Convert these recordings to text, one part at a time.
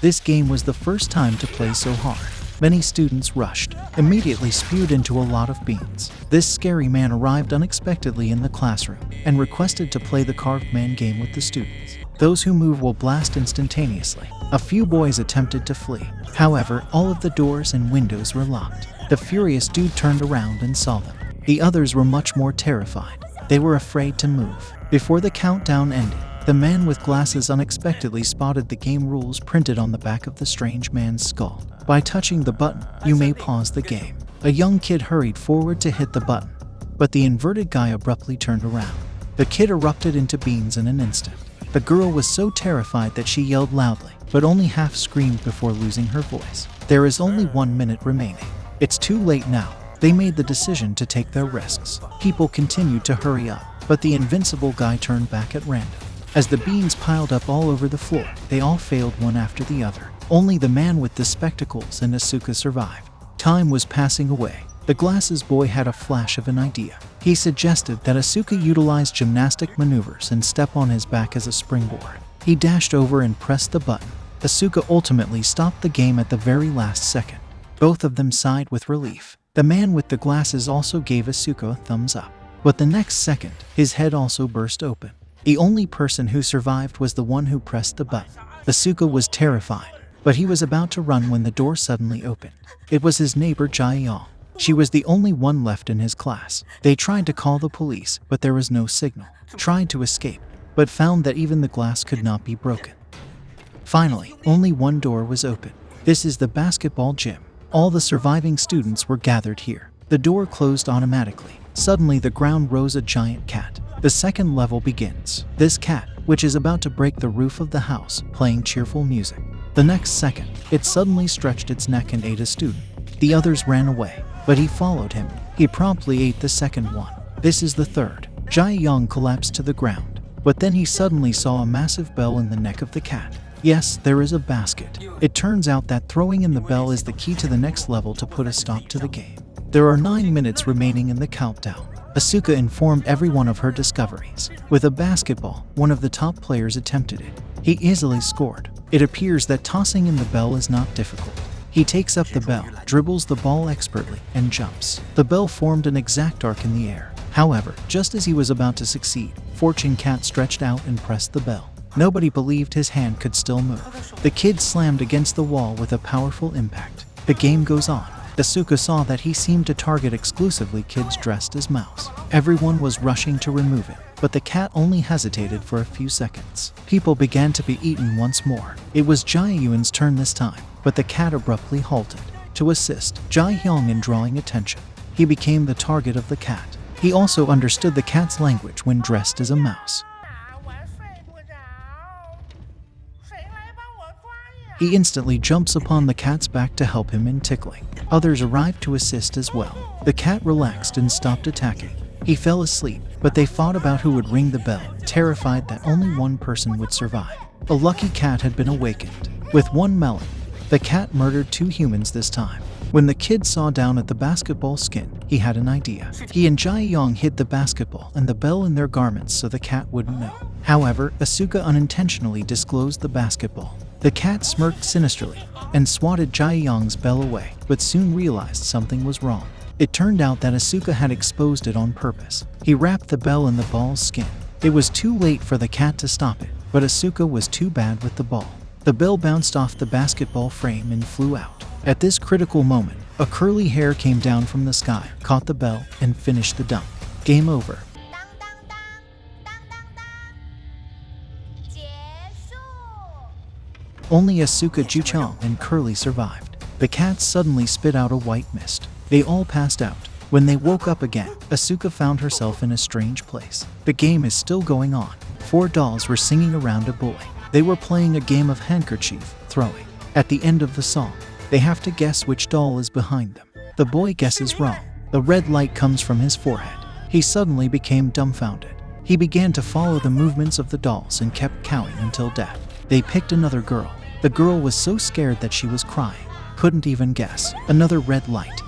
This game was the first time to play so hard. Many students rushed, immediately spewed into a lot of beans. This scary man arrived unexpectedly in the classroom and requested to play the carved man game with the students. Those who move will blast instantaneously. A few boys attempted to flee. However, all of the doors and windows were locked. The furious dude turned around and saw them. The others were much more terrified. They were afraid to move. Before the countdown ended, the man with glasses unexpectedly spotted the game rules printed on the back of the strange man's skull. By touching the button, you may pause the game. A young kid hurried forward to hit the button, but the inverted guy abruptly turned around. The kid erupted into beans in an instant. The girl was so terrified that she yelled loudly, but only half screamed before losing her voice. There is only 1 minute remaining. It's too late now. They made the decision to take their risks. People continued to hurry up, but the invincible guy turned back at random. As the beans piled up all over the floor, they all failed one after the other. Only the man with the spectacles and Asuka survived. Time was passing away. The glasses boy had a flash of an idea. He suggested that Asuka utilize gymnastic maneuvers and step on his back as a springboard. He dashed over and pressed the button. Asuka ultimately stopped the game at the very last second. Both of them sighed with relief. The man with the glasses also gave Asuka a thumbs up. But the next second, his head also burst open. The only person who survived was the one who pressed the button. Asuka was terrified, but he was about to run when the door suddenly opened. It was his neighbor Jae-young. She was the only one left in his class. They tried to call the police, but there was no signal. Tried to escape, but found that even the glass could not be broken. Finally, only one door was open. This is the basketball gym. All the surviving students were gathered here. The door closed automatically. Suddenly the ground rose a giant cat. The second level begins. This cat, which is about to break the roof of the house, playing cheerful music. The next second, it suddenly stretched its neck and ate a student. The others ran away, but he followed him. He promptly ate the second one. This is the third. Jae-young collapsed to the ground, but then he suddenly saw a massive bell in the neck of the cat. Yes, there is a basket. It turns out that throwing in the bell is the key to the next level to put a stop to the game. There are 9 minutes remaining in the countdown. Asuka informed everyone of her discoveries. With a basketball, one of the top players attempted it. He easily scored. It appears that tossing in the bell is not difficult. He takes up the bell, dribbles the ball expertly, and jumps. The bell formed an exact arc in the air. However, just as he was about to succeed, Fortune Cat stretched out and pressed the bell. Nobody believed his hand could still move. The kid slammed against the wall with a powerful impact. The game goes on. Asuka saw that he seemed to target exclusively kids dressed as Mouse. Everyone was rushing to remove it, but the cat only hesitated for a few seconds. People began to be eaten once more. It was Jae-young's turn this time, but the cat abruptly halted. To assist Jae-young in drawing attention, he became the target of the cat. He also understood the cat's language when dressed as a mouse. He instantly jumps upon the cat's back to help him in tickling. Others arrived to assist as well. The cat relaxed and stopped attacking. He fell asleep, but they fought about who would ring the bell, terrified that only one person would survive. A lucky cat had been awakened. With one melon, the cat murdered 2 humans this time. When the kid saw down at the basketball skin, he had an idea. He and Jae-young hid the basketball and the bell in their garments so the cat wouldn't know. However, Asuka unintentionally disclosed the basketball. The cat smirked sinisterly and swatted Jae-young's bell away, but soon realized something was wrong. It turned out that Asuka had exposed it on purpose. He wrapped the bell in the ball's skin. It was too late for the cat to stop it, but Asuka was too bad with the ball. The bell bounced off the basketball frame and flew out. At this critical moment, a curly hair came down from the sky, caught the bell, and finished the dunk. Game over. Only Asuka, Ju-chang, and Curly survived. The cats suddenly spit out a white mist. They all passed out. When they woke up again, Asuka found herself in a strange place. The game is still going on. 4 dolls were singing around a boy. They were playing a game of handkerchief throwing. At the end of the song, they have to guess which doll is behind them. The boy guesses wrong. The red light comes from his forehead. He suddenly became dumbfounded. He began to follow the movements of the dolls and kept counting until death. They picked another girl. The girl was so scared that she was crying. Couldn't even guess. Another red light.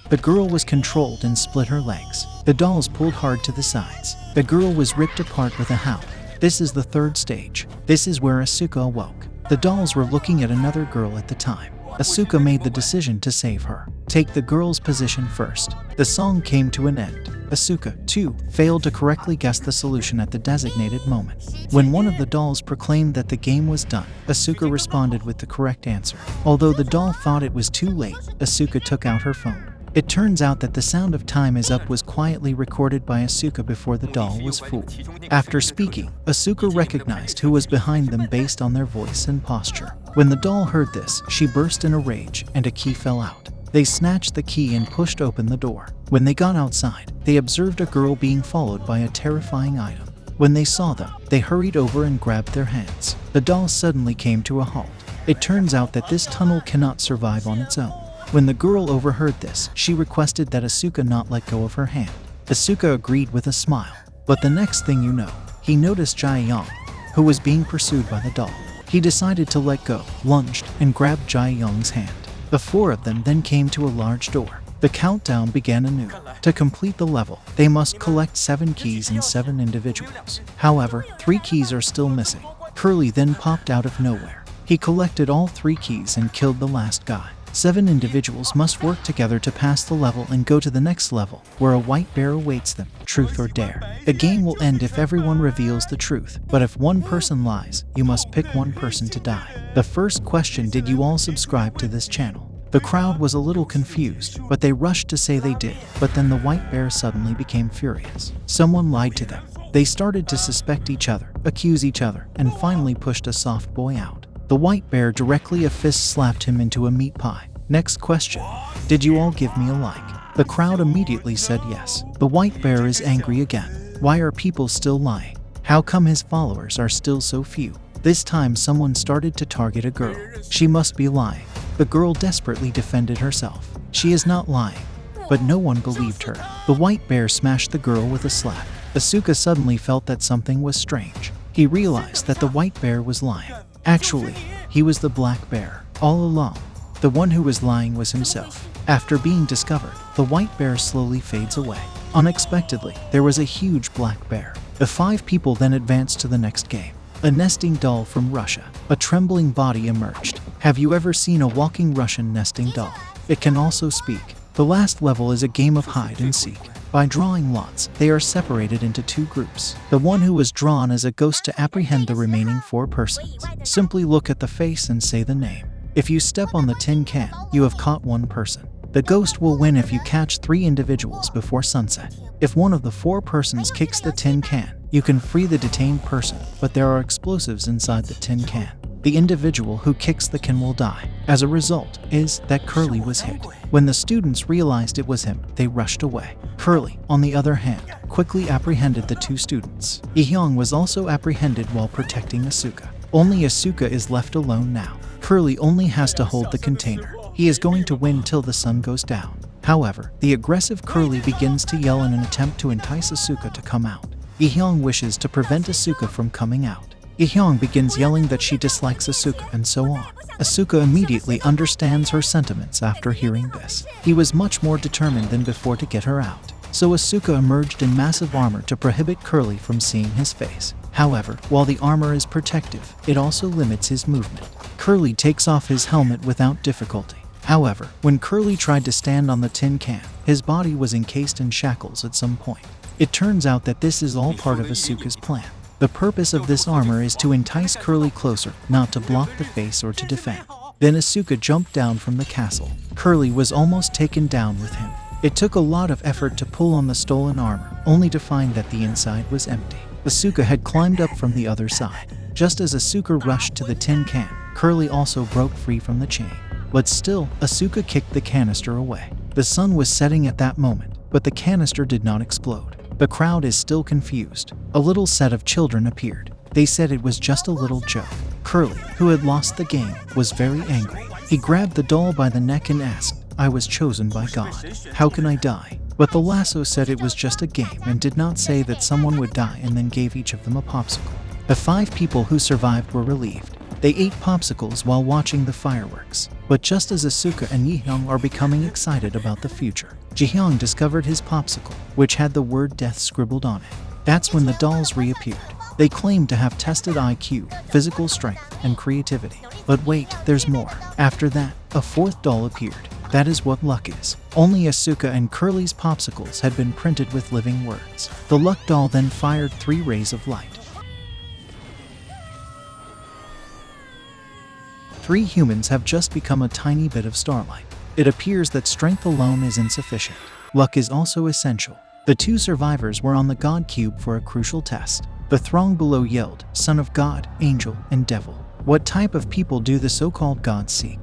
The girl was controlled and split her legs. The dolls pulled hard to the sides. The girl was ripped apart with a howl. This is the third stage. This is where Asuka awoke. The dolls were looking at another girl at the time. Asuka made the decision to save her. Take the girl's position first. The song came to an end. Asuka, too, failed to correctly guess the solution at the designated moment. When one of the dolls proclaimed that the game was done, Asuka responded with the correct answer. Although the doll thought it was too late, Asuka took out her phone. It turns out that the sound of "Time is Up" was quietly recorded by Asuka before the doll was fooled. After speaking, Asuka recognized who was behind them based on their voice and posture. When the doll heard this, she burst in a rage, and a key fell out. They snatched the key and pushed open the door. When they got outside, they observed a girl being followed by a terrifying item. When they saw them, they hurried over and grabbed their hands. The doll suddenly came to a halt. It turns out that this tunnel cannot survive on its own. When the girl overheard this, she requested that Asuka not let go of her hand. Asuka agreed with a smile. But the next thing you know, he noticed Jae-young, who was being pursued by the doll. He decided to let go, lunged, and grabbed Jae-young's hand. The four of them then came to a large door. The countdown began anew. To complete the level, they must collect 7 keys and 7 individuals. However, 3 keys are still missing. Curly then popped out of nowhere. He collected all 3 keys and killed the last guy. 7 individuals must work together to pass the level and go to the next level, where a white bear awaits them, truth or dare. The game will end if everyone reveals the truth, but if one person lies, you must pick one person to die. The first question: did you all subscribe to this channel? The crowd was a little confused, but they rushed to say they did. But then the white bear suddenly became furious. Someone lied to them. They started to suspect each other, accuse each other, and finally pushed a soft boy out. The white bear directly a fist slapped him into a meat pie. Next question: did you all give me a like? The crowd immediately said yes. The white bear is angry again. Why are people still lying? How come his followers are still so few? This time someone started to target a girl. She must be lying. The girl desperately defended herself. She is not lying. But no one believed her. The white bear smashed the girl with a slap. Asuka suddenly felt that something was strange. He realized that the white bear was lying. Actually, he was the black bear all along. The one who was lying was himself. After being discovered, the white bear slowly fades away. Unexpectedly, there was a huge black bear. The 5 people then advanced to the next game. A nesting doll from Russia. A trembling body emerged. Have you ever seen a walking Russian nesting doll? It can also speak. The last level is a game of hide and seek. By drawing lots, they are separated into 2 groups. The one who was drawn as a ghost to apprehend the remaining 4 persons. Simply look at the face and say the name. If you step on the tin can, you have caught 1 person. The ghost will win if you catch 3 individuals before sunset. If one of the 4 persons kicks the tin can, you can free the detained person, but there are explosives inside the tin can. The individual who kicks the can will die. As a result, is that Curly was hit. When the students realized it was him, they rushed away. Curly, on the other hand, quickly apprehended the 2 students. Lee-hyung was also apprehended while protecting Asuka. Only Asuka is left alone now. Curly only has to hold the container. He is going to win till the sun goes down. However, the aggressive Curly begins to yell in an attempt to entice Asuka to come out. Lee-hyung wishes to prevent Asuka from coming out. Lee-hyung begins yelling that she dislikes Asuka and so on. Asuka immediately understands her sentiments after hearing this. He was much more determined than before to get her out. So Asuka emerged in massive armor to prohibit Curly from seeing his face. However, while the armor is protective, it also limits his movement. Curly takes off his helmet without difficulty. However, when Curly tried to stand on the tin can, his body was encased in shackles at some point. It turns out that this is all part of Asuka's plan. The purpose of this armor is to entice Curly closer, not to block the face or to defend. Then Asuka jumped down from the castle. Curly was almost taken down with him. It took a lot of effort to pull on the stolen armor, only to find that the inside was empty. Asuka had climbed up from the other side. Just as Asuka rushed to the tin can, Curly also broke free from the chain. But still, Asuka kicked the canister away. The sun was setting at that moment, but the canister did not explode. The crowd is still confused. A little set of children appeared. They said it was just a little joke. Curly, who had lost the game, was very angry. He grabbed the doll by the neck and asked, "I was chosen by God. How can I die?" But the lasso said it was just a game and did not say that someone would die, and then gave each of them a popsicle. The 5 people who survived were relieved. They ate popsicles while watching the fireworks. But just as Asuka and Lee-hyung are becoming excited about the future, Ji-hyung discovered his popsicle, which had the word death scribbled on it. That's when the dolls reappeared. They claim to have tested IQ, physical strength, and creativity. But wait, there's more. After that, a fourth doll appeared. That is what luck is. Only Asuka and Curly's popsicles had been printed with living words. The luck doll then fired 3 rays of light. 3 humans have just become a tiny bit of starlight. It appears that strength alone is insufficient. Luck is also essential. The 2 survivors were on the God Cube for a crucial test. The throng below yelled, "Son of God, Angel, and Devil." What type of people do the so-called gods seek?